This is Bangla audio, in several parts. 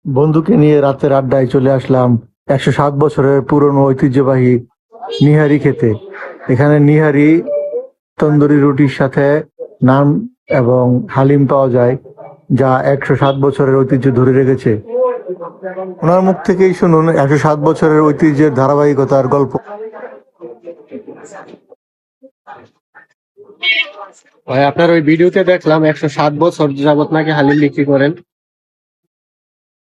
বন্ধুকে নিয়ে রাতের আড্ডায় চলে আসলাম 107 বছরের পুরনো ঐতিহ্যবাহী নিহারি খেতে। এখানে নিহারি তন্দুরি রুটির সাথে নান এবং হালিম পাওয়া যায়, যা 107 বছরের ঐতিহ্য ধরে রেখেছে। ওনার মুখ থেকেই শুনুন 107 বছরের ঐতিহ্যের ধারাবাহিকতার গল্প। ভাই, আপনার ওই ভিডিওতে দেখলাম 107 বছর যাবত নাকি হালিম বিক্রি করেন।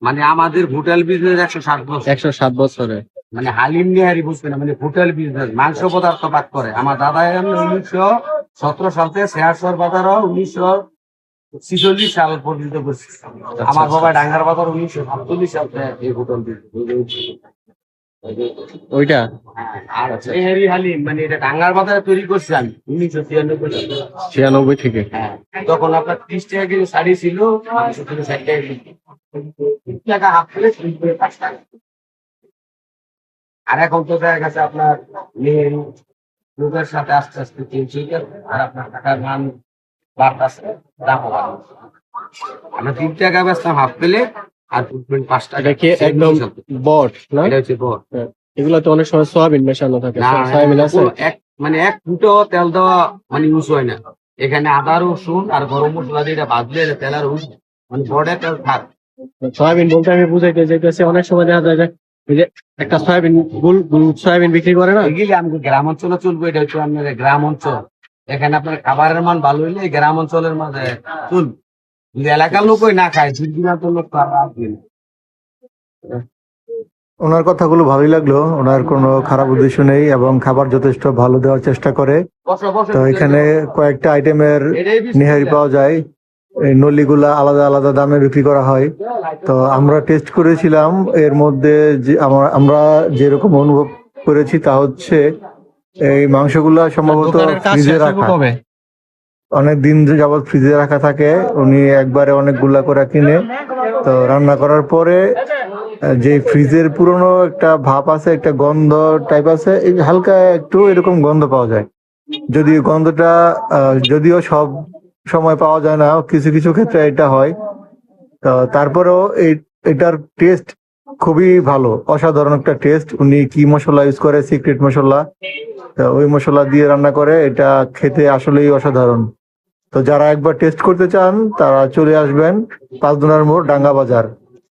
মানে আমাদের হোটেল বিজনেস 107 বছর। 107 বছরে মানে হালিম নিহারি বুঝবে না, মানে হোটেল বিজনেস মাংস পদার্থ পাক করে। আমার দাদা 1917 সাল থেকে শেয়ারশোর বাজারও 1946 সাল পর্যন্ত করছে। আমার বাবা ডাঙ্গার বাজার 1947 সাল থেকে এই হোটেল বিজনেস। ওইটা আর নিহারি হালিম মানে এটা ডাঙ্গার বাজারে তৈরি করছি আমি 1993 সালে। 96 থেকে। হ্যাঁ, তখন আপনার 30 টাকা কেজি শাড়ি ছিল, 60 টাকা কেজি। 30 টাকা হাফ প্লেট, 5 টাকা। আর এখন তো দেখা গেছে আপনার লোকের সাথে আস্তে আস্তে চেঞ্জ হয়ে গেছে, আর আপনার টাকার মান বাড়তেছে, দামও বাড়ছে। আমরা 3 টাকা বেচলাম হাফ প্লেট, আর 5 টাকা। এটা কি একদম বট না? এটা হচ্ছে বড়। এগুলো তো অনেক সময় সোয়াবিন মেশানো থাকে। না, সোয়াবিন আছে? মানে এক ফুটো তেল দেওয়া মানে ইউজ হয় না। এখানে আদা রসুন আর গরম মশলা দিয়ে এটা ভাজলে এটা তেল আর মানে বড়ে তেল থাক। সয়াবিন বলতে আমি বুঝাইতে চাইতেছি, অনেক সময় দেখা যায় যে ওই যে একটা সয়াবিন গুল সয়াবিন বিক্রি করে না। এগুলি আমাকে গ্রাম অঞ্চলে চলবে, এটা হচ্ছে আপনার গ্রাম অঞ্চল। এখানে আপনার খাবারের মান ভালো হইলে এই গ্রাম অঞ্চলের মাঝে চলবে। কিন্তু এলাকার লোকই না খায়, জীবনাথ লোক তো আর আসবে না। ওনার কথাগুলো ভালোই লাগলো। ওনার কোনো খারাপ উদ্দেশ্য নেই এবং খাবার যথেষ্ট ভালো দেওয়ার চেষ্টা করে। তো এখানে কয়েকটা আইটেমের নিহারি পাওয়া যায়। এই নলিগুলা আলাদা আলাদা দামে বিক্রি করা হয়। তো আমরা টেস্ট করেছিলাম, এর মধ্যে যে আমরা যেরকম অনুভব করেছি তা হচ্ছে এই মাংসগুলা সম্ভবত ফ্রিজে রাখা, অনেক দিন যাবত ফ্রিজে রাখা থাকে। উনি একবারে অনেকগুলা করে কিনে তো রান্না করার পরে যে ফ্রিজের পুরনো একটা ভাব আছে, একটা গন্ধ টাইপ আছে, এই হালকা একটু এরকম গন্ধ পাওয়া যায়। যদিও গন্ধটা যদিও সব সময় পাওয়া যায় না, কিছু কিছু ক্ষেত্রে এটা হয়। তো তারপরেও এটার টেস্ট খুবই ভালো, অসাধারণ একটা টেস্ট। উনি কি মশলা ইউজ করে, সিক্রেট মশলা, তো ওই মশলা দিয়ে রান্না করে। এটা খেতে আসলেই অসাধারণ। তো যারা একবার টেস্ট করতে চান তারা চলে আসবেন 5 মোড়, ডাঙ্গা বাজার।